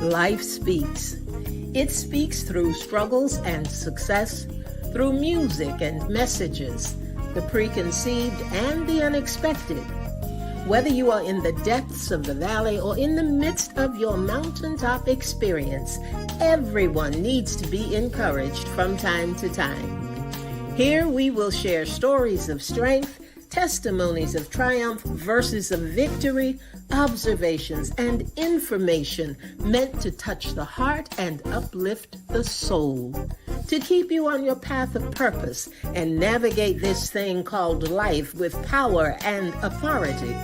Life speaks. It speaks through struggles and success, through music and messages, the preconceived and the unexpected. Whether you are in the depths of the valley or in the midst of your mountaintop experience, everyone needs to be encouraged from time to time. Here we will share stories of strength, testimonies of triumph, verses of victory, observations, and information meant to touch the heart and uplift the soul, to keep you on your path of purpose and navigate this thing called life with power and authority.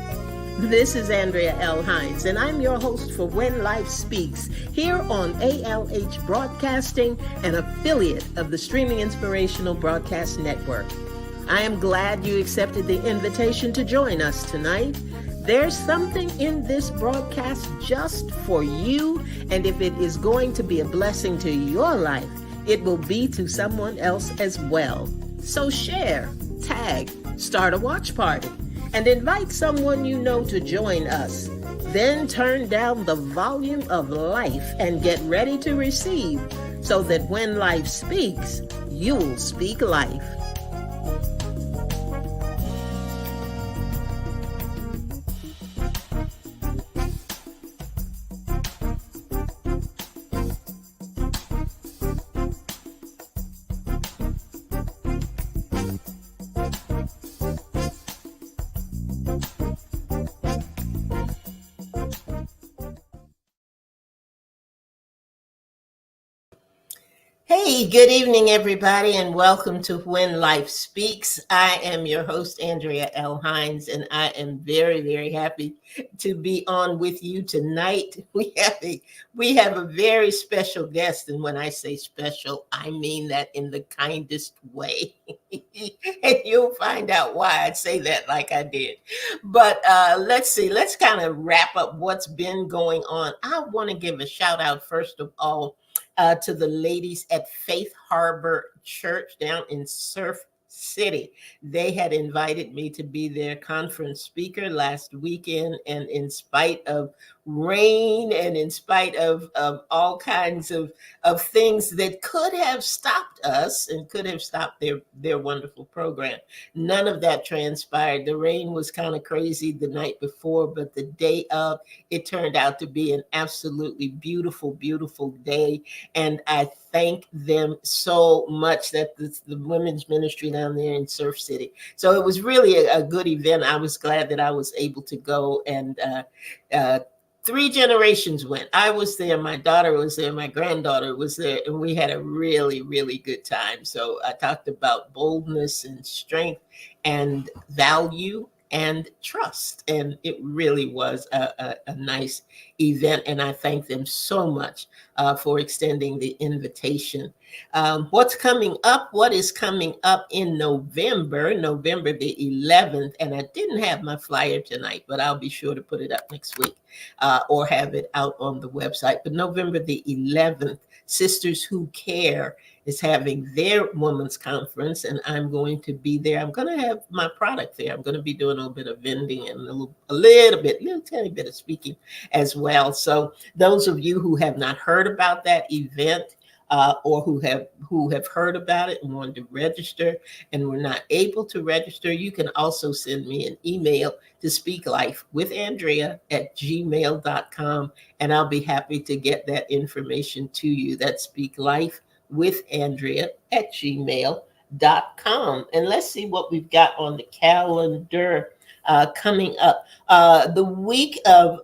This is Andrea L. Hines, and I'm your host for When Life Speaks, here on ALH Broadcasting, an affiliate of the Streaming Inspirational Broadcast Network. I am glad you accepted the invitation to join us tonight. There's something in this broadcast just for you, and if it is going to be a blessing to your life, it will be to someone else as well. So share, tag, start a watch party, and invite someone you know to join us. Then turn down the volume of life and get ready to receive, so that when life speaks, you'll speak life. Hey, good evening, everybody, and welcome to When Life Speaks. I am your host, Andrea L. Hines, and I am very, very happy to be on with you tonight. We have a very special guest, and when I say special, I mean that in the kindest way. And you'll find out why I say that like I did. But let's kind of wrap up what's been going on. I want to give a shout out, first of all, to the ladies at Faith Harbor Church down in Surf City. They had invited me to be their conference speaker last weekend, and in spite of rain and in spite of all kinds of things that could have stopped us and could have stopped their wonderful program, none of that transpired. The rain was kind of crazy the night before, but the day of, it turned out to be an absolutely beautiful, beautiful day. And I thank them so much, that the women's ministry down there in Surf City. So it was really a good event. I was glad that I was able to go, and 3 generations went. I was there, my daughter was there, my granddaughter was there, and we had a really, really good time. So I talked about boldness and strength and value and trust. And it really was a nice event. And I thank them so much for extending the invitation. What's coming up? What is coming up in November the 11th? And I didn't have my flyer tonight, but I'll be sure to put it up next week or have it out on the website. But November the 11th, Sisters Who Care is having their women's conference, and I'm going to be there. I'm going to have my product there. I'm going to be doing a little bit of vending and a little tiny bit of speaking as well. So those of you who have not heard about that event, or who have heard about it and wanted to register and were not able to register, you can also send me an email to speaklifewithandrea@gmail.com, and I'll be happy to get that information to you. That's speaklifewithandrea@gmail.com. And let's see what we've got on the calendar coming up. The week of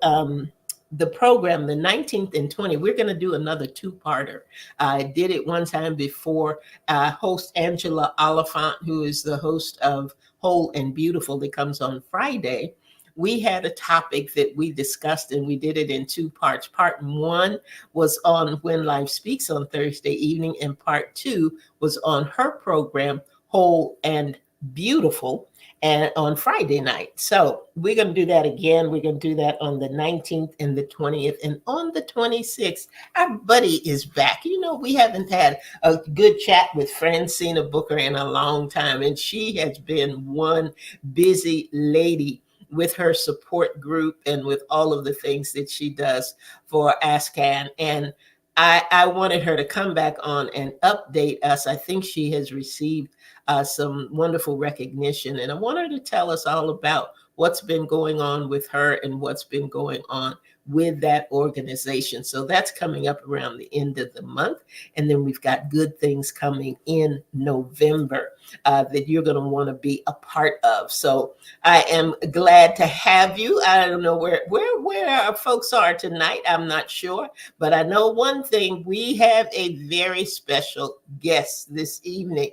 the program, the 19th and 20th, we're going to do another 2-parter. I did it one time before. Host Angela Oliphant, who is the host of Whole and Beautiful, that comes on Friday. We had a topic that we discussed, and we did it in 2 parts. Part 1 was on When Life Speaks on Thursday evening, and part 2 was on her program, Whole and Beautiful, and on Friday night. So we're going to do that again. We're going to do that on the 19th and the 20th. And on the 26th, our buddy is back. You know, we haven't had a good chat with Francina Booker in a long time, and she has been one busy lady with her support group and with all of the things that she does for ASCAN. And I wanted her to come back on and update us. I think she has received some wonderful recognition, and I want her to tell us all about what's been going on with her and what's been going on with that organization. So that's coming up around the end of the month. And then we've got good things coming in November that you're going to want to be a part of. So I am glad to have you. I don't know where our folks are tonight. I'm not sure, but I know one thing: we have a very special guest this evening,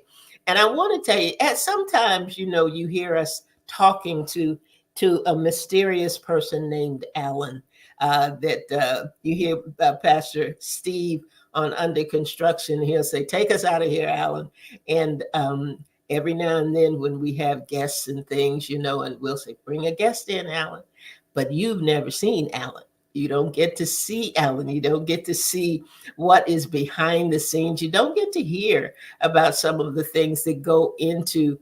and I want to tell you. At sometimes, you hear us talking to a mysterious person named Alan. That you hear Pastor Steve on Under Construction. He'll say, "Take us out of here, Alan," and every now and then when we have guests and things, and we'll say, "Bring a guest in, Alan." But you've never seen Alan. You don't get to see Alan. You don't get to see what is behind the scenes. You don't get to hear about some of the things that go into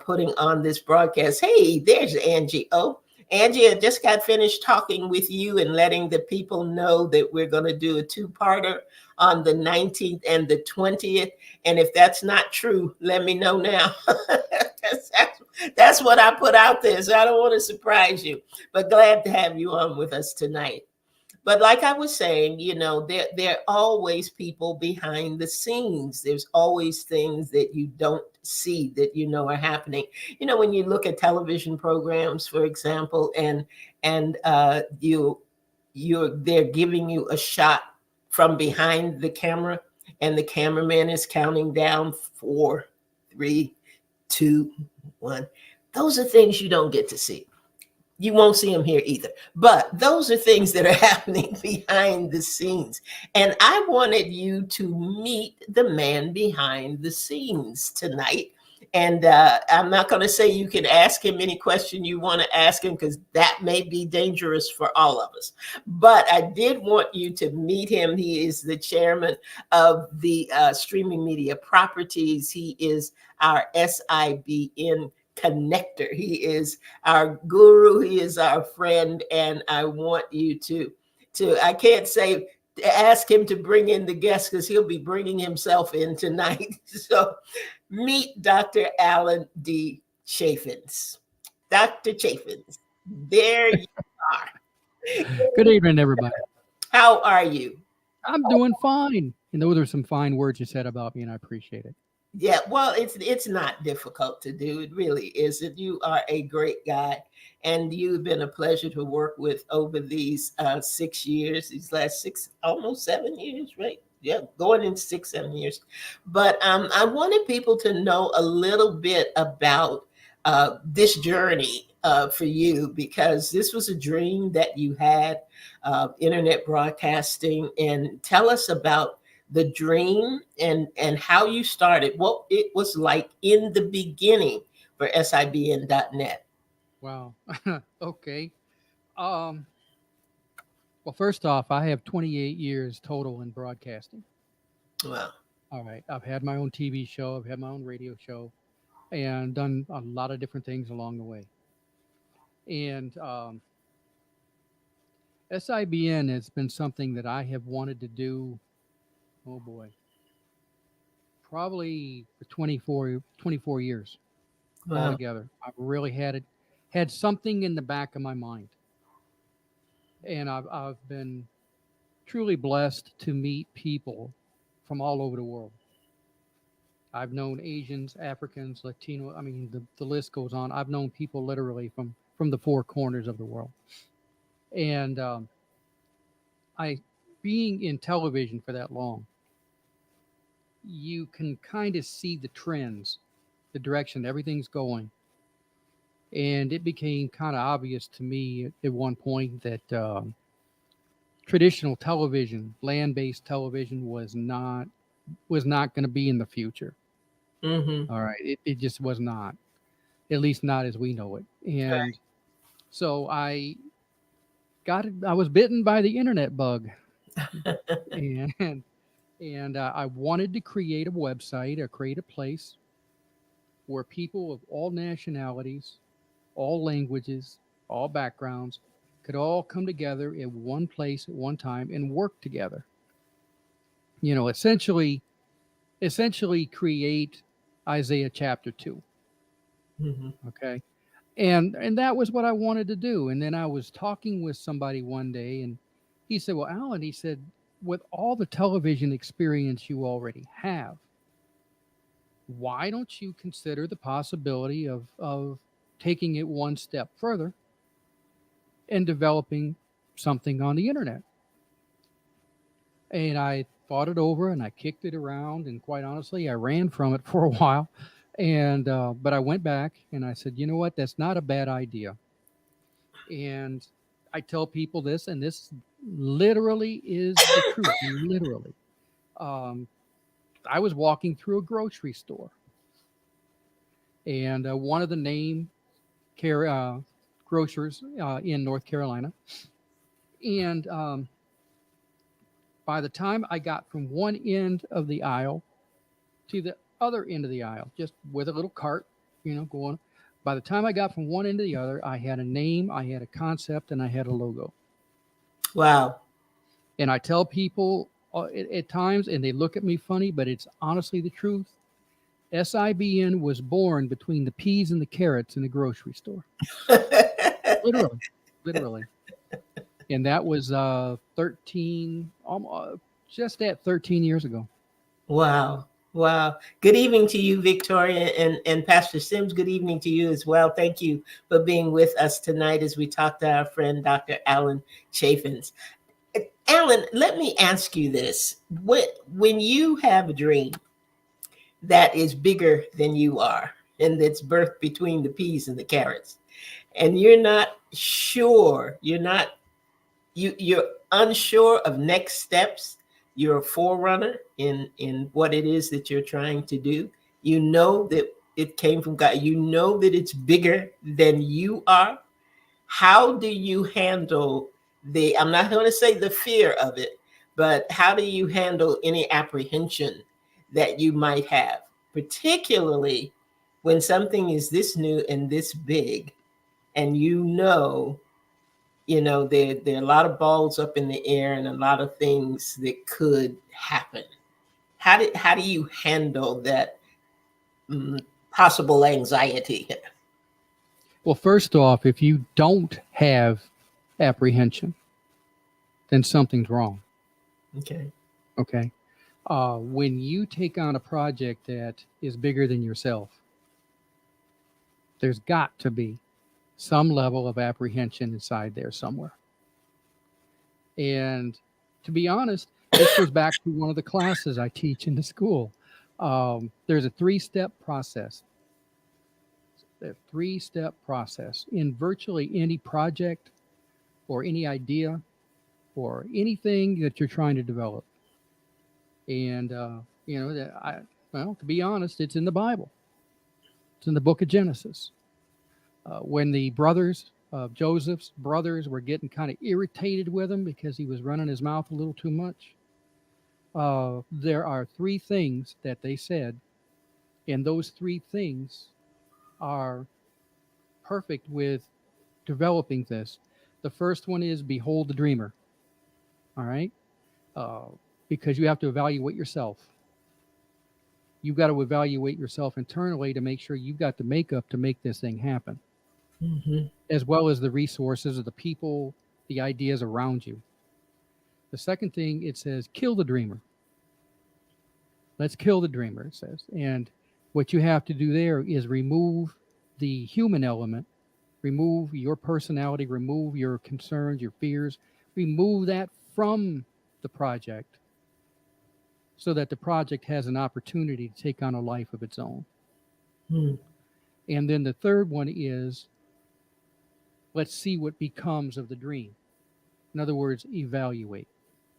putting on this broadcast. Hey, there's Angie. Oh, Angie, I just got finished talking with you and letting the people know that we're going to do a two-parter on the 19th and the 20th. And if that's not true, let me know now. that's what I put out there. So I don't want to surprise you, but glad to have you on with us tonight. But like I was saying, there are always people behind the scenes. There's always things that you don't see that are happening. When you look at television programs, for example, and they're giving you a shot from behind the camera, and the cameraman is counting down 4, 3, 2, 1. Those are things you don't get to see. You won't see them here either. But those are things that are happening behind the scenes. And I wanted you to meet the man behind the scenes tonight. And I'm not going to say you can ask him any question you want to ask him, because that may be dangerous for all of us. But I did want you to meet him. He is the chairman of the Streaming Media Properties. He is our SIBN connector. He is our guru. He is our friend. And I want you to I can't say ask him to bring in the guests, because he'll be bringing himself in tonight. So meet Dr. Alan D. Chaffins. Dr. Chaffins, there you are. Good evening, everybody. How are you? I'm doing fine. And those are some fine words you said about me, and I appreciate it. Yeah, well, it's not difficult to do. It really isn't. You are a great guy, and you've been a pleasure to work with over these 6 years, these last six, almost 7 years, right? Yeah, going in 6, 7 years. But I wanted people to know a little bit about this journey for you, because this was a dream that you had, internet broadcasting, and tell us about the dream and how you started, what it was like in the beginning for SIBN.net. Wow. Okay. Um, well, first off, I have 28 years total in broadcasting. Wow. All right. I've had my own TV show, I've had my own radio show, and done a lot of different things along the way. And SIBN has been something that I have wanted to do, oh boy, probably for 24 years Wow. altogether. I've really had something in the back of my mind. And I've been truly blessed to meet people from all over the world. I've known Asians, Africans, Latino. I mean, the list goes on. I've known people literally from the four corners of the world. And I, being in television for that long, you can kind of see the trends, the direction everything's going. And it became kind of obvious to me at one point that traditional television, land-based television, was not going to be in the future. Mm-hmm. All right, it just was not, at least not as we know it. And so I was bitten by the internet bug, and I wanted to create a website or create a place where people of all nationalities, all languages, all backgrounds, could all come together in one place at one time and work together. You know, essentially create Isaiah chapter 2. Hmm. Okay. And that was what I wanted to do. And then I was talking with somebody one day, and he said, "Well, Alan," he said, "with all the television experience you already have, why don't you consider the possibility of taking it one step further and developing something on the internet?" And I thought it over and I kicked it around, and quite honestly, I ran from it for a while. And but I went back and I said, "You know what? That's not a bad idea." And I tell people this, and this literally is the truth. Literally, um, I was walking through a grocery store, and one of the name grocers in North Carolina, and by the time I got from one end of the aisle to the other end of the aisle, just with a little cart, going. By the time I got from one end to the other, I had a name, I had a concept, and I had a logo. Wow. And I tell people at times, and they look at me funny, but it's honestly the truth. SIBN was born between the peas and the carrots in the grocery store. Literally, literally. And that was 13, just at 13 years ago. Wow. Wow. Good evening to you, Victoria, and Pastor Sims. Good evening to you as well. Thank you for being with us tonight as we talk to our friend, Dr. Alan Chaffins. Alan, let me ask you this. When you have a dream that is bigger than you are, and that's birthed between the peas and the carrots, and you're not sure, you're unsure of next steps, you're a forerunner in what it is that you're trying to do, you know that it came from God, you know that it's bigger than you are. How do you handle the, I'm not going to say the fear of it, but how do you handle any apprehension that you might have, particularly when something is this new and this big, and there are a lot of balls up in the air and a lot of things that could happen. How do you handle that possible anxiety? Well, first off, if you don't have apprehension, then something's wrong. Okay. Okay. When you take on a project that is bigger than yourself, there's got to be some level of apprehension inside there somewhere. And to be honest, this goes back to one of the classes I teach in the school. There's a three-step process. A three-step process in virtually any project or any idea or anything that you're trying to develop. And to be honest, it's in the Bible. It's in the book of Genesis. When the brothers, Joseph's brothers, were getting kind of irritated with him because he was running his mouth a little too much, there are three things that they said, and those three things are perfect with developing this. The first one is behold the dreamer. All right, uh, because you have to evaluate yourself. You've got to evaluate yourself internally to make sure you've got the makeup to make this thing happen, Mm-hmm. as well as the resources of the people, the ideas around you. The second thing, it says, kill the dreamer. Let's kill the dreamer, it says. And what you have to do there is remove the human element, remove your personality, remove your concerns, your fears, remove that from the project so that the project has an opportunity to take on a life of its own. Mm. And then the third one is, let's see what becomes of the dream. In other words, evaluate.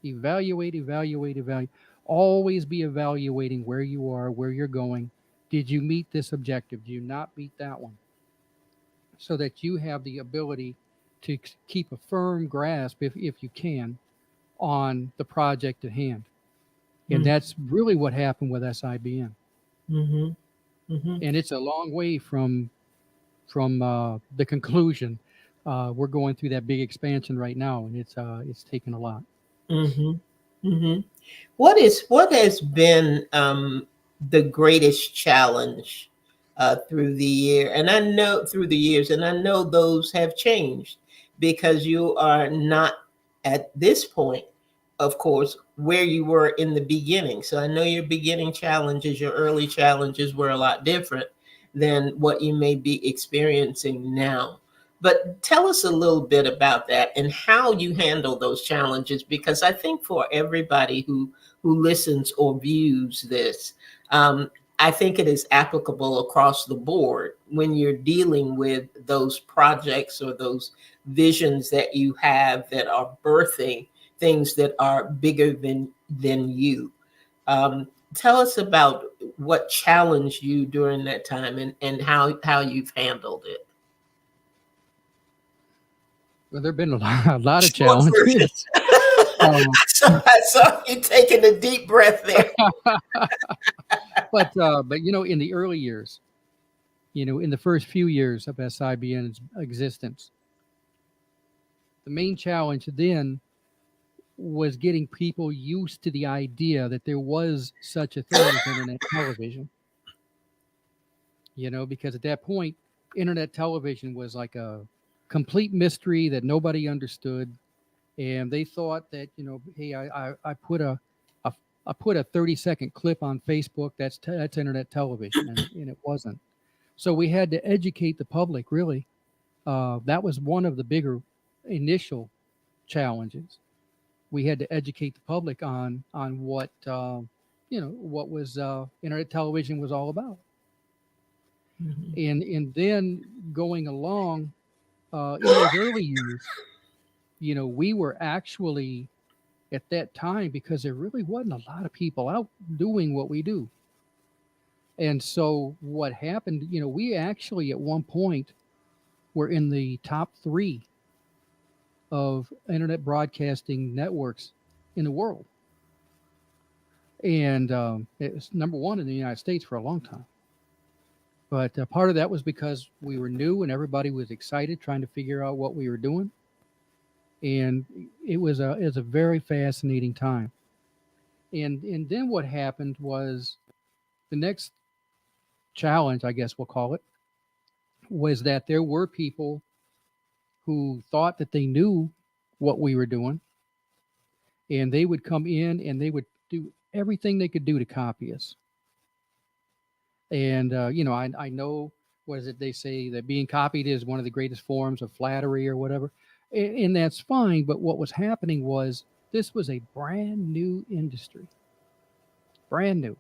Evaluate, evaluate, evaluate. Always be evaluating where you are, where you're going. Did you meet this objective? Did you not meet that one? So that you have the ability to keep a firm grasp, if you can, on the project at hand. And that's really what happened with SIBN. Mm-hmm. Mm-hmm. And it's a long way from the conclusion, We're going through that big expansion right now, and it's taken a lot. Mm-hmm. Mm-hmm. What has been the greatest challenge through the year? And I know through the years, and I know those have changed because you are not at this point, of course, where you were in the beginning. So I know your beginning challenges, your early challenges were a lot different than what you may be experiencing now. But tell us a little bit about that and how you handle those challenges, because I think for everybody who listens or views this, um, I think it is applicable across the board when you're dealing with those projects or those visions that you have that are birthing things that are bigger than you. Tell us about what challenged you during that time and how you've handled it. Well, there've been a lot of Short version. challenges. Um, I saw you taking a deep breath there. but in the early years, in the first few years of SIBN's existence, the main challenge then was getting people used to the idea that there was such a thing as internet television. Because at that point, internet television was like a complete mystery that nobody understood, and they thought that hey, I put a I put a 30-second clip on Facebook. That's internet television, and it wasn't. So we had to educate the public. Really, that was one of the bigger initial challenges. We had to educate the public on what was internet television was all about, Mhm. and then going along in those early years, we were actually at that time, because there really wasn't a lot of people out doing what we do. And so what happened, we actually at one point were in the top 3 of internet broadcasting networks in the world. And it was number 1 in the United States for a long time. But part of that was because we were new and everybody was excited trying to figure out what we were doing. And it was a very fascinating time. And then what happened was the next challenge, I guess we'll call it, was that there were people who thought that they knew what we were doing, and they would come in and they would do everything they could do to copy us. And I know, what is it they say, that being copied is one of the greatest forms of flattery or whatever, and that's fine. But what was happening was this was a brand new industry, brand new.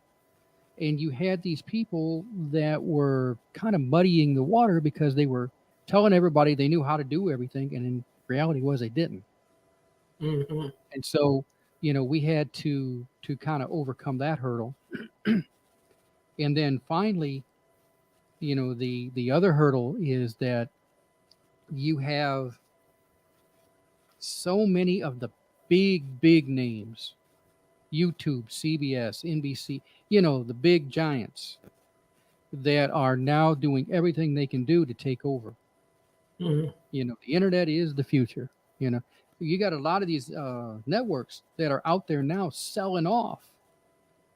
And you had these people that were kind of muddying the water because they were telling everybody they knew how to do everything, and in reality was they didn't. Mhm. And so we had to kind of overcome that hurdle. And then finally, the other hurdle is that you have so many of the big names: YouTube, CBS, NBC, the big giants that are now doing everything they can do to take over. Mhm. The internet is the future. You know, you got a lot of these networks that are out there now selling off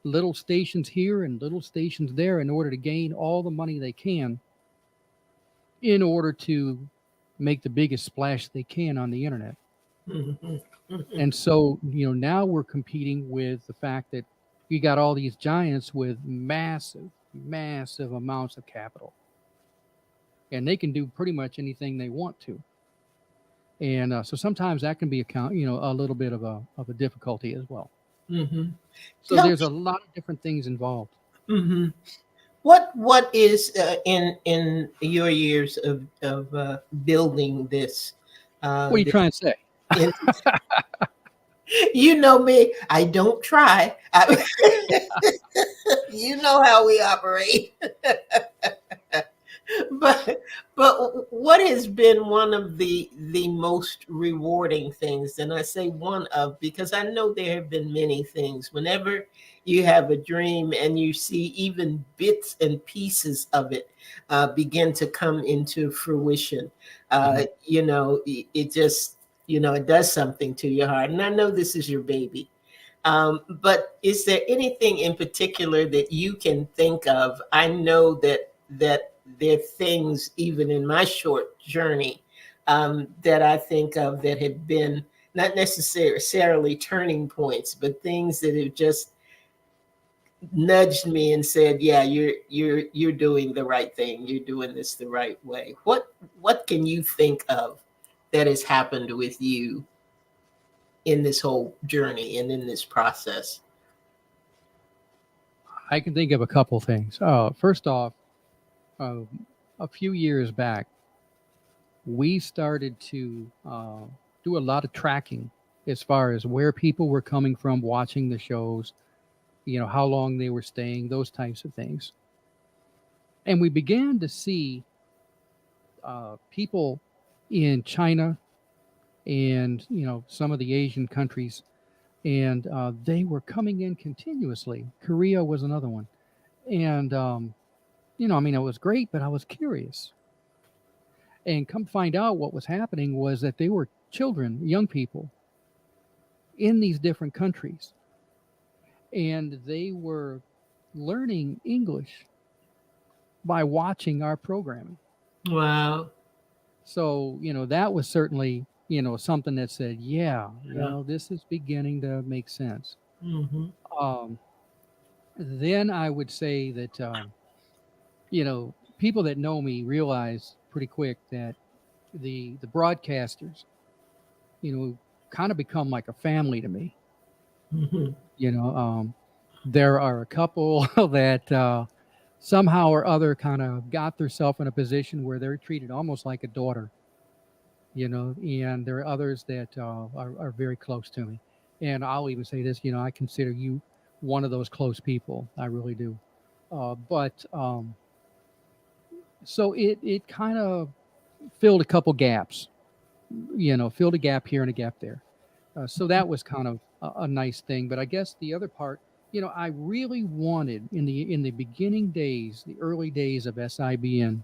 little stations here and little stations there in order to gain all the money they can, in order to make the biggest splash they can on the internet. Mhm. Mhm. And so, now we're competing with the fact that you got all these giants with massive amounts of capital, and they can do pretty much anything they want to. And so sometimes that can be a little bit of a difficulty as well. Mhm. So Tell there's a lot of different things involved. mhm. What is in your years of building this What are you this trying to say? in, you know me, I don't try. You know how we operate. but what has been one of the most rewarding things, and I say one of because I know there have been many things, whenever you have a dream and you see even bits and pieces of it begin to come into fruition, Mhm. it just, it does something to your heart. And I know this is your baby. But is there anything in particular that you can think of? I know that there are things, even in my short journey, that I think of that have been not necessarily turning points, but things that have just nudged me and said, "Yeah, you're doing the right thing. You're doing this the right way." What can you think of that has happened with you in this whole journey and in this process? I can think of a couple things. First off, uh, a few years back, we started to do a lot of tracking as far as where people were coming from watching the shows, how long they were staying, those types of things. And we began to see people in China and, some of the Asian countries, and they were coming in continuously. Korea was another one. And, I mean, it was great, but I was curious. And come find out what was happening was that they were children, young people in these different countries, and they were learning English by watching our programming. Wow. So, that was certainly, something that said, yeah, Yeah. this is beginning to make sense. Mm-hmm. Um, then I would say that, people that know me realize pretty quick that the broadcasters, you know, kind of become like a family to me. Mm-hmm. You know, there are a couple that somehow or other kind of got themselves in a position where they're treated almost like a daughter, and there are others that are very close to me. And I'll even say this, I consider you one of those close people. I really do. But so it kind of filled a couple gaps, filled a gap here and a gap there. So that was kind of a nice thing. But I guess the other part, I really wanted in the beginning days, the early days of SIBN,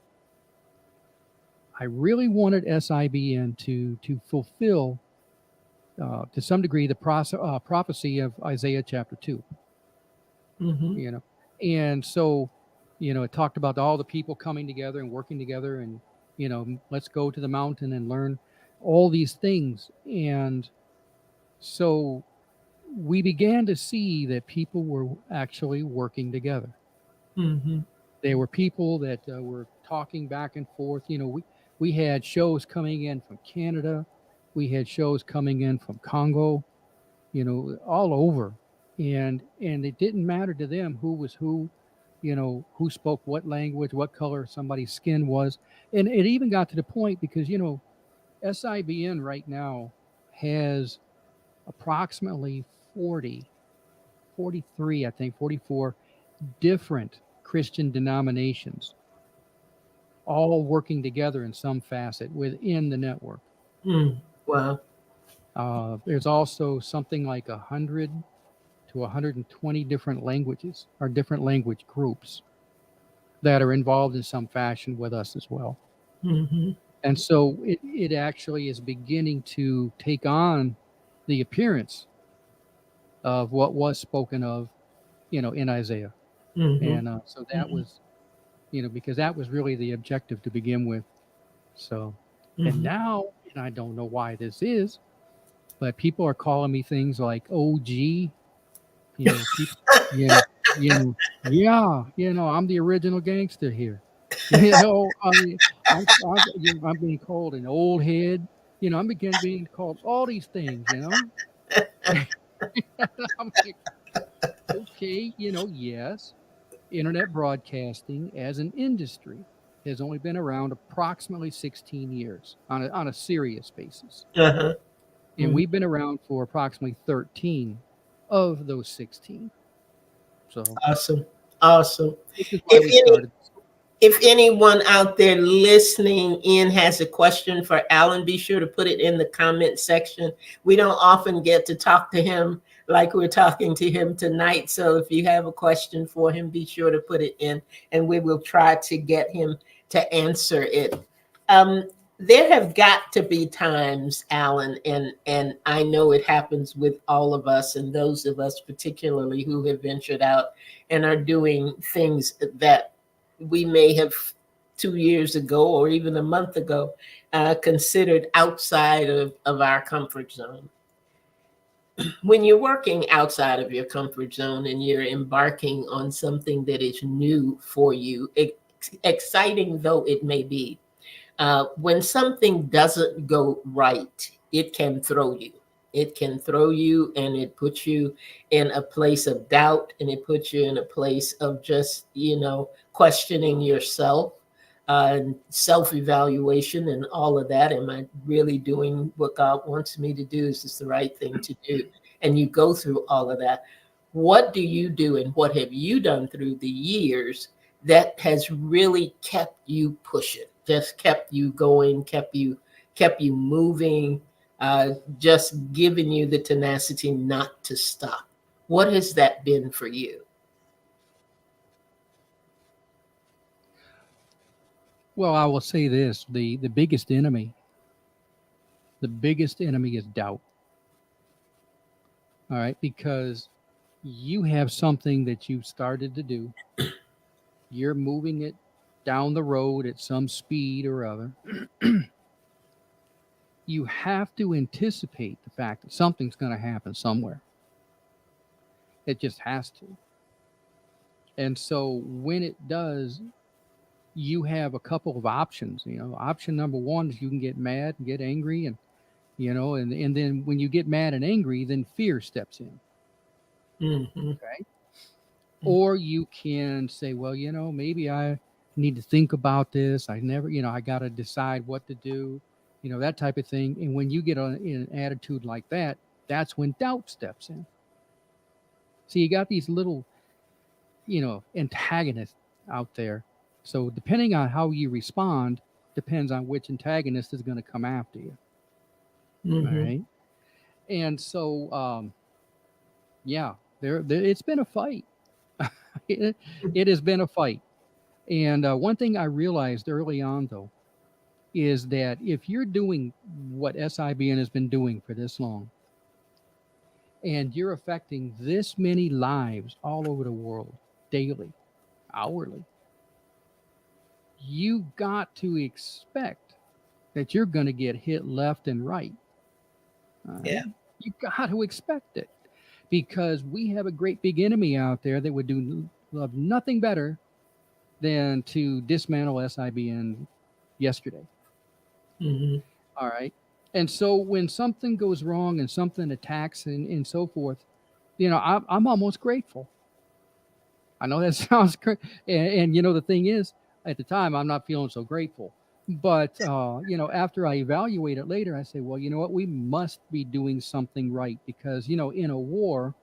I really wanted SIBN to fulfill to some degree the prophecy of Isaiah chapter 2. Mm-hmm. you know and so it talked about all the people coming together and working together, and let's go to the mountain and learn all these things. And so we began to see that people were actually working together. Mm-hmm. They were people that were talking back and forth. We had shows coming in from Canada, we had shows coming in from Congo, all over. And it didn't matter to them who was who, who spoke what language, what color somebody's skin was. And it even got to the point because, SIBN right now has approximately 43, I think 44 different Christian denominations, all working together in some facet within the network. Mm. Wow. There's also something like 100 to 120 different languages or different language groups that are involved in some fashion with us as well. Mm-hmm. And so it actually is beginning to take on the appearance of what was spoken of, in Isaiah. Mm-hmm. And so that was, because that was really the objective to begin with. So, and Mm-hmm. now, and I don't know why this is, but people are calling me things like OG. People, you know, yeah, I'm the original gangster here. I mean, I'm being called an old head. I'm being called all these things. I'm like, okay, yes, internet broadcasting as an industry has only been around approximately 16 years on a serious basis. Uh-huh. And we've been around for approximately 13 of those 16. So, Awesome. Awesome. which is why If we any started. If anyone out there listening in has a question for Alan, be sure to put it in the comment section. We don't often get to talk to him like we're talking to him tonight. So if you have a question for him, be sure to put it in and we will try to get him to answer it. Um, there have got to be times, Alan, and I know it happens with all of us and those of us particularly who have ventured out and are doing things that we may have 2 years ago or even a month ago considered outside of our comfort zone. When you're working outside of your comfort zone and you're embarking on something that is new for you, exciting though it may be, when something doesn't go right, it can throw you. It can throw you and it puts you in a place of doubt and it puts you in a place of just, questioning yourself, self evaluation, and all of that. Am I really doing what God wants me to do? Is this the right thing to do? And you go through all of that. What do you do and what have you done through the years that has really kept you pushing, just kept you going, kept you moving, just giving you the tenacity not to stop? What has that been for you? Well, I will say this: the biggest enemy is doubt. All right, because you have something that you've started to do, you're moving it down the road at some speed or other. You have to anticipate the fact that something's going to happen somewhere. It just has to. And so when it does, you have a couple of options. Option number one is you can get mad and get angry, and then when you get mad and angry, then fear steps in. Mm-hmm. Okay. Or you can say, well, maybe I need to think about this. I got to decide what to do, that type of thing. And when you get in an attitude like that, that's when doubt steps in. So you got these little, antagonists out there. So depending on how you respond, depends on which antagonist is going to come after you. All Mm-hmm. right. And so, yeah, there it's been a fight. it, it has been a fight. And one thing I realized early on, though, is that if you're doing what SIBN has been doing for this long, and you're affecting this many lives all over the world daily, hourly, you got to expect that you're going to get hit left and right. All right. Yeah. You got to expect it because we have a great big enemy out there that would love nothing better than to dismantle SIBN yesterday. Mm-hmm. All right. And so when something goes wrong and something attacks and so forth, I'm almost grateful. I know that sounds crazy. And the thing is, at the time, I'm not feeling so grateful. But, after I evaluate it later, I say, well, you know what? We must be doing something right because, in a war,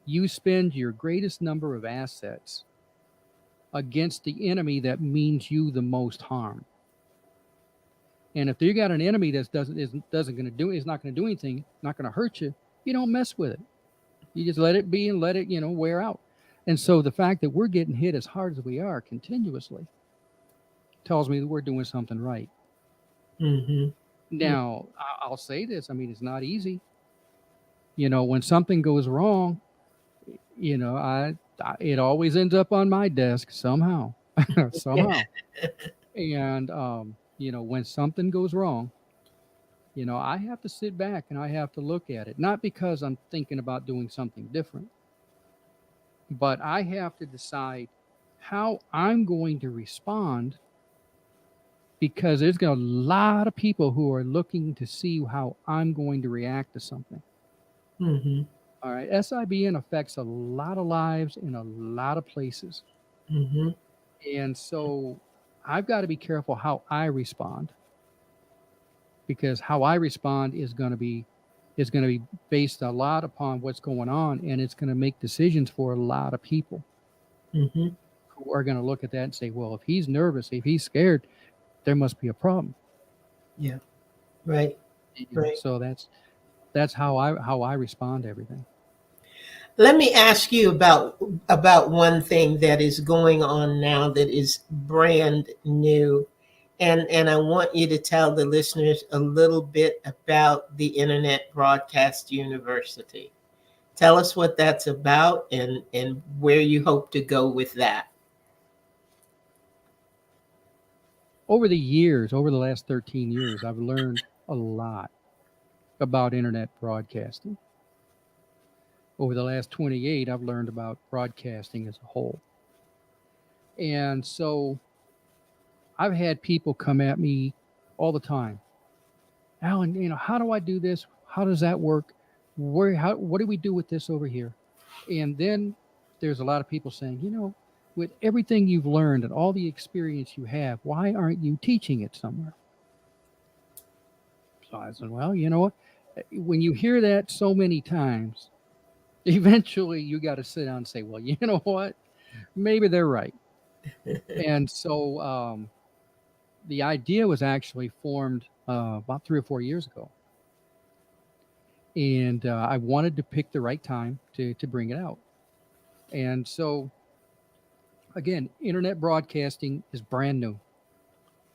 you spend your greatest number of assets against the enemy that means you the most harm. And if you got an enemy that doesn't going to do is not going to do anything, not going to hurt you, you don't mess with it. You just let it be and let it wear out. And so the fact that we're getting hit as hard as we are continuously tells me that we're doing something right. Mm-hmm. Now I'll say this: I mean, it's not easy. When something goes wrong, I it always ends up on my desk somehow, somehow. And when something goes wrong, I have to sit back and I have to look at it, not because I'm thinking about doing something different, but I have to decide how I'm going to respond because there's a lot of people who are looking to see how I'm going to react to something. Mm-hmm. All right. SIBN affects a lot of lives in a lot of places. Mm-hmm. And so I've got to be careful how I respond because how I respond is going to be based a lot upon what's going on, and it's going to make decisions for a lot of people Mm-hmm. are going to look at that and say, well, if he's nervous, if he's scared, there must be a problem. Yeah. Right. Right. So that's how I respond to everything. Let me ask you about one thing that is going on now that is brand new. And I want you to tell the listeners a little bit about the Internet Broadcast University. Tell us what that's about and where you hope to go with that. Over the years, over the last 13 years, I've learned a lot about internet broadcasting. Over the last 28, I've learned about broadcasting as a whole. And so I've had people come at me all the time. Alan, how do I do this? How does that work? What do we do with this over here? And then there's a lot of people saying, with everything you've learned and all the experience you have, why aren't you teaching it somewhere? So I said, well, you know what? When you hear that so many times, eventually you got to sit down and say, well, you know what? Maybe they're right. And so the idea was actually formed about 3 or 4 years ago. And I wanted to pick the right time to bring it out. And so, again, internet broadcasting is brand new.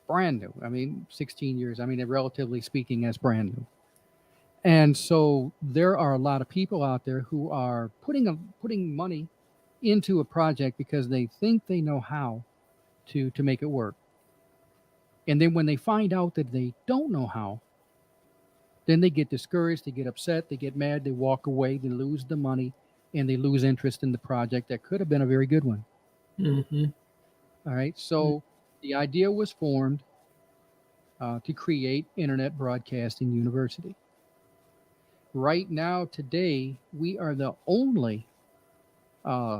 Brand new. I mean, 16 years. I mean, relatively speaking, that's brand new. And so there are a lot of people out there who are putting money into a project because they think they know how to make it work. And then when they find out that they don't know how, then they get discouraged, they get upset, they get mad, they walk away, they lose the money, and they lose interest in the project that could have been a very good one. Mm-hmm. All right. So the idea was formed to create Internet Broadcasting University. Right now, today, we are the only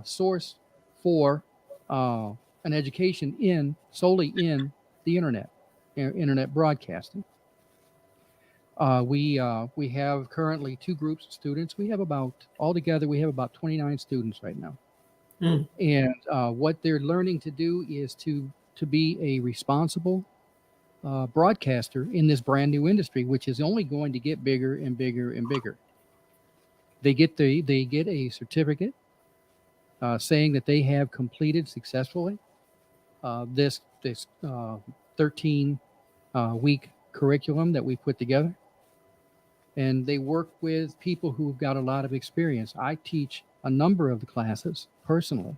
source for an education solely in the internet broadcasting. We have currently two groups of students. We have altogether, we have about 29 students right now. Mm. And what they're learning to do is to be a responsible broadcaster in this brand new industry, which is only going to get bigger and bigger and bigger. They get a certificate saying that they have completed successfully this 13 week curriculum that we put together. And they work with people who've got a lot of experience. I teach a number of the classes personally.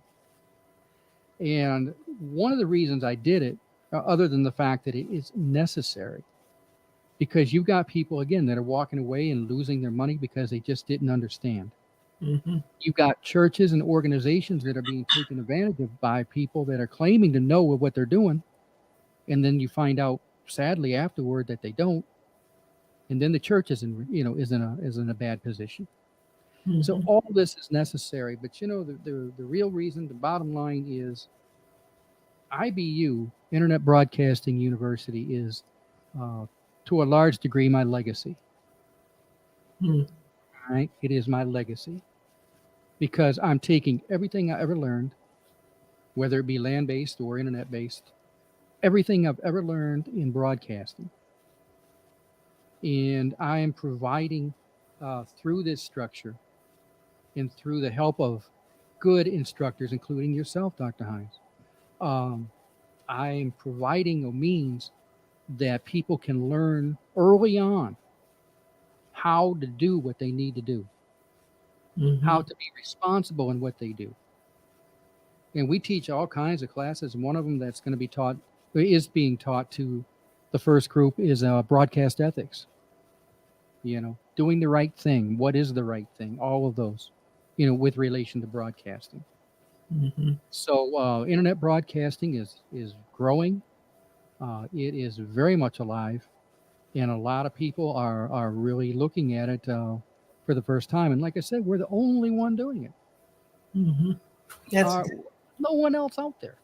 And one of the reasons I did it, other than the fact that it is necessary, because you've got people, again, that are walking away and losing their money because they just didn't understand. Mm-hmm. You've got churches and organizations that are being taken advantage of by people that are claiming to know what they're doing. And then you find out, sadly, afterward that they don't. And then the church is in a bad position. Mm-hmm. So all this is necessary. But the real reason, the bottom line is IBU, Internet Broadcasting University, is to a large degree my legacy. Mm. All right, it is my legacy because I'm taking everything I ever learned, whether it be land-based or internet-based, everything I've ever learned in broadcasting, and I am providing through this structure and through the help of good instructors, including yourself, Dr. Hines. I am providing a means that people can learn early on how to do what they need to do, Mm-hmm. how to be responsible in what they do. And we teach all kinds of classes. One of them that's going to be taught, is being taught to the first group, is broadcast ethics. Doing the right thing. What is the right thing? All of those, with relation to broadcasting. Mm-hmm. So internet broadcasting is growing. It is very much alive, and a lot of people are really looking at it for the first time. And like I said, we're the only one doing it. Mm-hmm. That's no one else out there.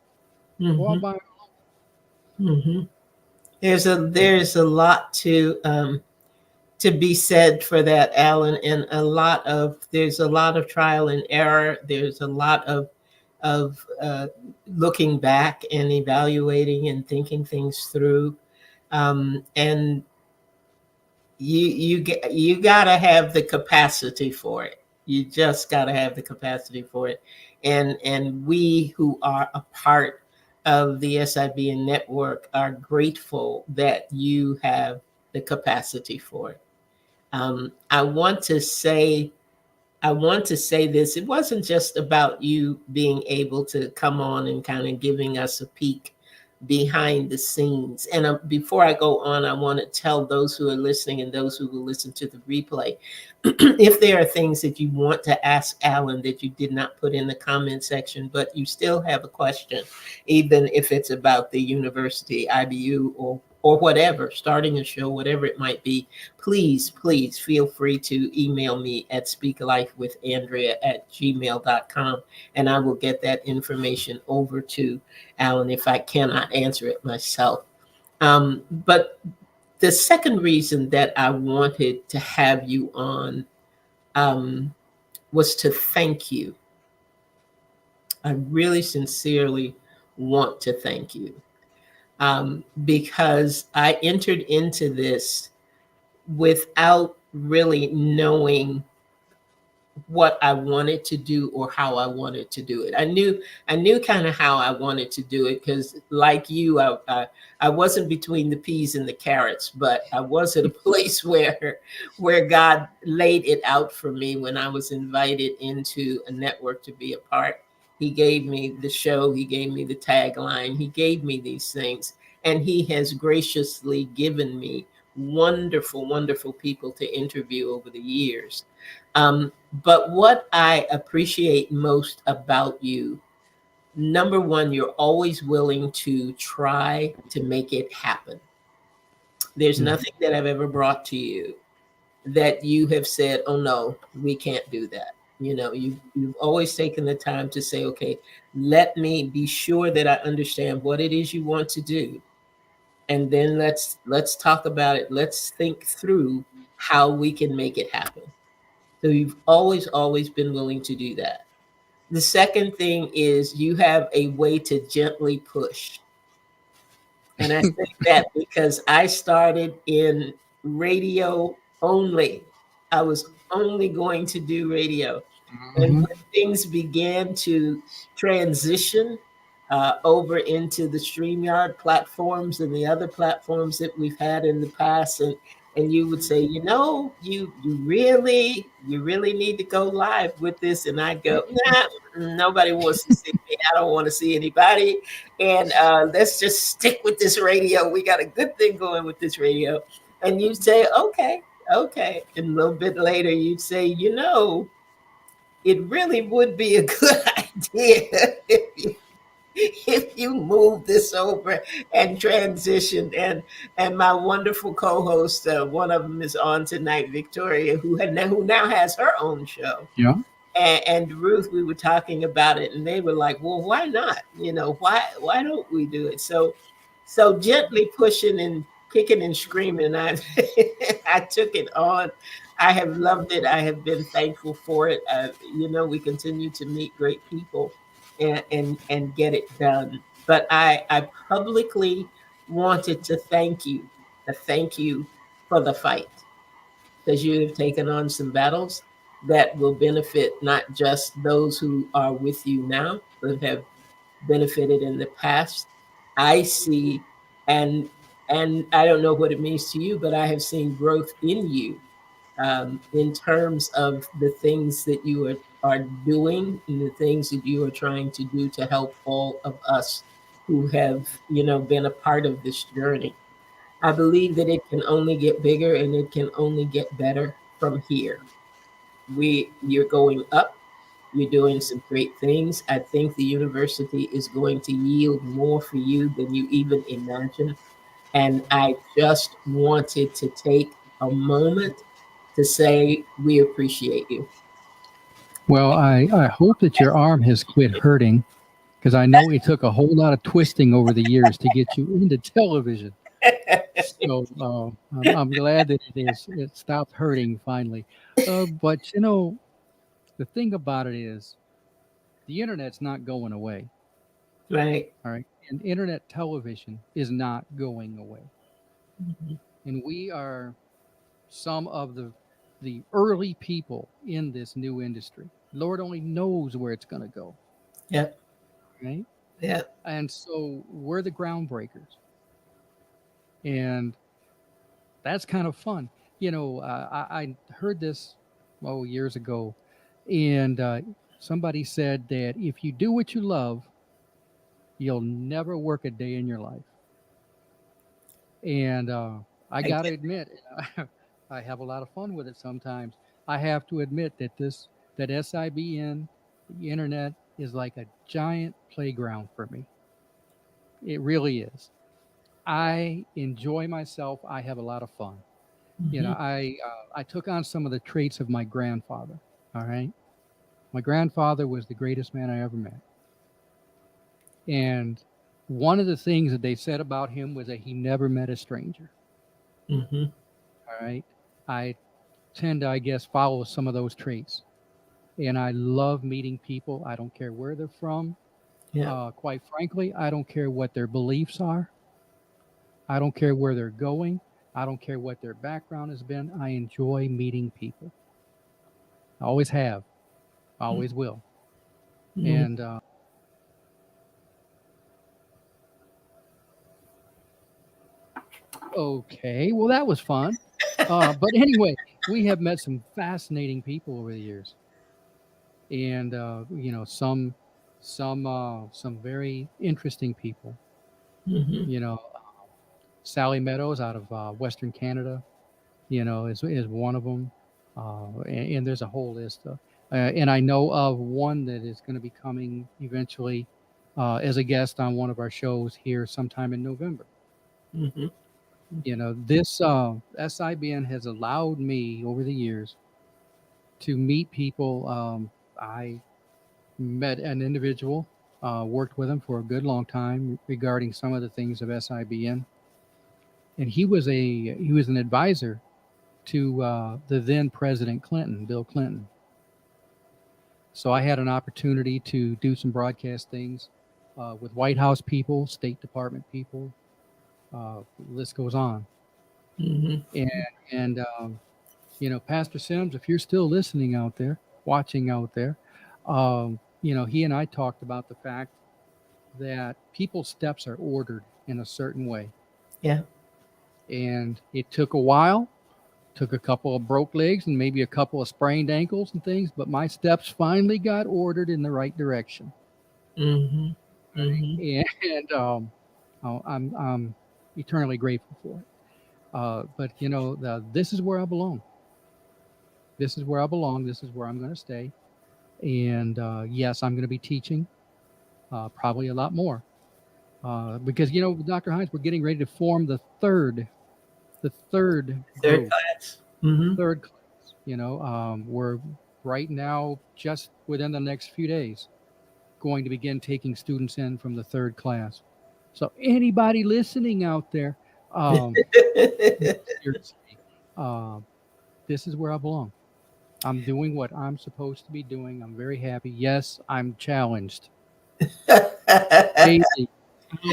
mm-hmm. Mm-hmm. There's a lot to be said for that, Alan, and there's a lot of trial and error. There's a lot of of looking back and evaluating and thinking things through. And you gotta have the capacity for it. You just gotta have the capacity for it. And we who are a part of the SIBN network are grateful that you have the capacity for it. I want to say I want to say this. It wasn't just about you being able to come on and kind of giving us a peek behind the scenes. And before I go on, I want to tell those who are listening and those who will listen to the replay, if there are things that you want to ask Alan that you did not put in the comment section, but you still have a question, even if it's about the university, IBU, or whatever, starting a show, whatever it might be, please feel free to email me at speaklifewithandrea@gmail.com, and I will get that information over to Alan if I cannot answer it myself. But the second reason that I wanted to have you on was to thank you. I really sincerely want to thank you because I entered into this without really knowing what I wanted to do or how I wanted to do it. I knew kind of how I wanted to do it because, like you, I wasn't between the peas and the carrots, but I was at a place where God laid it out for me when I was invited into a network to be a part. He gave me the show, he gave me the tagline, he gave me these things, and he has graciously given me wonderful, wonderful people to interview over the years. But what I appreciate most about you, number one, you're always willing to try to make it happen. There's Mhm. nothing that I've ever brought to you that you have said, "Oh no, we can't do that." You've always taken the time to say, "Okay, let me be sure that I understand what it is you want to do, and then let's talk about it. Let's think through how we can make it happen." So you've always been willing to do that. The second thing is you have a way to gently push. And I say that because I started in radio only. I was only going to do radio. And Mhm. when things began to transition over into the StreamYard platforms and the other platforms that we've had in the past, and you would say, you really need to go live with this, and I go, nah, nobody wants to see me. I don't want to see anybody, and let's just stick with this radio. We got a good thing going with this radio, and you say, okay, and a little bit later you'd say, it really would be a good idea if you move this over and transition. And my wonderful co-host, one of them is on tonight, Victoria, who now has her own show, Yeah. and Ruth, we were talking about it, and they were like, "Well, why not? Why don't we do it?" So gently pushing and kicking and screaming, I I took it on. I have loved it. I have been thankful for it. We continue to meet great people and get it done. But I publicly wanted to thank you, thank you for the fight, because you have taken on some battles that will benefit not just those who are with you now, but have benefited in the past. I see, and and I don't know what it means to you, but I have seen growth in you, in terms of the things that you are doing and the things that you are trying to do to help all of us who have been a part of this journey. I believe that it can only get bigger and it can only get better from here. You're going up, you're doing some great things. I think the university is going to yield more for you than you even imagine. And I just wanted to take a moment to say we appreciate you. Well, I hope that your arm has quit hurting because I know it took a whole lot of twisting over the years to get you into television. So I'm glad that it stopped hurting finally. But the thing about it is, The internet's not going away. Right. All right. And internet television is not going away. Mhm. And we are some of the early people in this new industry. Lord only knows where it's going to go, Yep. right? Yep. And so we're the groundbreakers, and that's kind of fun. I heard this years ago, and somebody said that if you do what you love, you'll never work a day in your life. And I I got to get. admit, I have a lot of fun with it sometimes. I have to admit that SIBN, the internet, is like a giant playground for me. It really is. I enjoy myself. I have a lot of fun. Mhm. I took on some of the traits of my grandfather. All right, my grandfather was the greatest man I ever met, and one of the things that they said about him was that he never met a stranger. Mhm. All right, I tend to, I guess, follow some of those traits. And I love meeting people. I don't care where they're from. Yep. Quite frankly, I don't care what their beliefs are. I don't care where they're going. I don't care what their background has been. I enjoy meeting people. I always have. I always will. Mhm. And okay, well, that was fun. But anyway, we have met some fascinating people over the years, and some very interesting people. Mhm. You know, Sally Meadows out of Western Canada, is one of them. And there's a whole list. And I know of one that is going to be coming eventually as a guest on one of our shows here sometime in November. Mhm. This SIBN has allowed me over the years to meet people. I met an individual, worked with him for a good long time regarding some of the things of SIBN, and he was an advisor to the then President Clinton, Bill Clinton. So I had an opportunity to do some broadcast things with White House people, State Department people. The list goes on. Mhm. And Pastor Sims, if you're still listening out there, watching out there, he and I talked about the fact that people's steps are ordered in a certain way, Yeah. and it took a while. Took a couple of broke legs and maybe a couple of sprained ankles and things, but my steps finally got ordered in the right direction. Mhm. Mhm. And I'm eternally grateful for it. But this is where I belong. This is where I belong. This is where I'm going to stay. And yes, I'm going to be teaching probably a lot more because Dr. Hines, we're getting ready to form the third Third group, class. Mhm. third class. We're right now, just within the next few days, going to begin taking students in from the third class. So anybody listening out there, um, seriously, uh, this is where I belong. I'm doing what I'm supposed to be doing. I'm very happy. Yes, I'm challenged daily,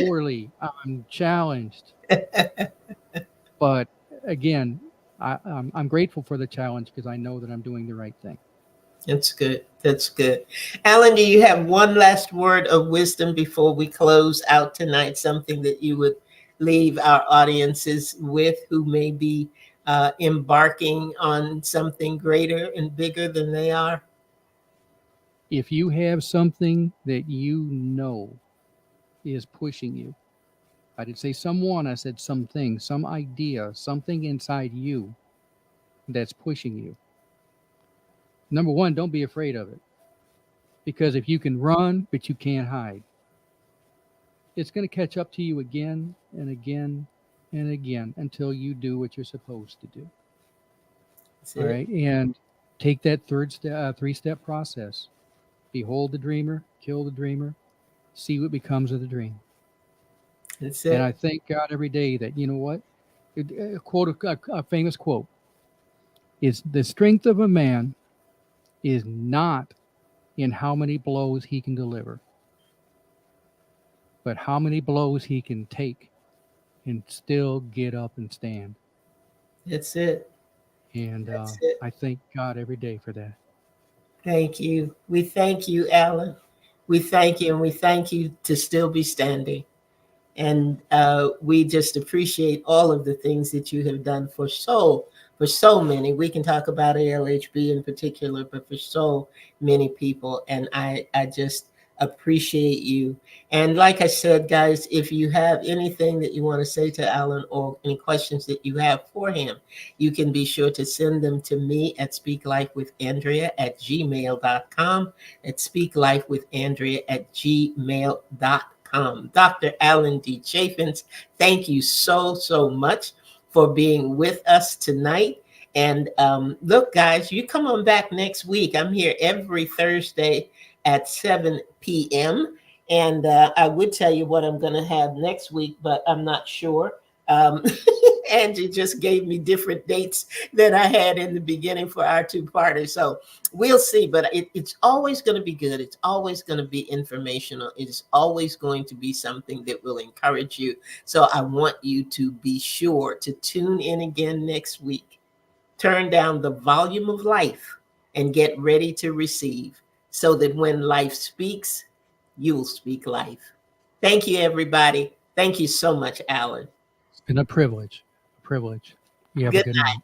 hourly. I'm challenged, but again, I'm grateful for the challenge because I know that I'm doing the right thing. That's good. That's good. Alan, do you have one last word of wisdom before we close out tonight? Something that you would leave our audiences with who may be embarking on something greater and bigger than they are? If you have something that is pushing you, I didn't say someone, I said something, some idea, something inside you that's pushing you. Number one, don't be afraid of it. Because if you can run, but you can't hide, it's going to catch up to you again and again and again until you do what you're supposed to do. That's All it. right. And take that three-step process. Behold the dreamer, kill the dreamer, see what becomes of the dream. That's And it. I thank God every day that, you know what? A famous quote is the strength of a man is not in how many blows he can deliver, but how many blows he can take and still get up and stand. That's it. And That's it. I thank God every day for that. Thank you. We thank you, Alan. We thank you, and we thank you to still be standing. And we just appreciate all of the things that you have done for so many. We can talk about ALHB in particular, but for so many people. And I just appreciate you. And like I said, guys, if you have anything that you want to say to Alan or any questions that you have for him, you can be sure to send them to me at speaklifewithandrea@gmail.com, at speaklifewithandrea@gmail.com. Dr. Alan D. Chaffins, thank you so, so much for being with us tonight. And look, guys, you come on back next week. I'm here every Thursday at 7 p.m. And I would tell you what I'm going to have next week, but I'm not sure. Um, Angie just gave me different dates that I had in the beginning for our two-parter. So we'll see, but it's always going to be good. It's always going to be informational. It's always going to be something that will encourage you. So I want you to be sure to tune in again next week. Turn down the volume of life and get ready to receive so that when life speaks, you'll speak life. Thank you, everybody. Thank you so much, Alan. It's been a privilege. A privilege. You have a Good good night.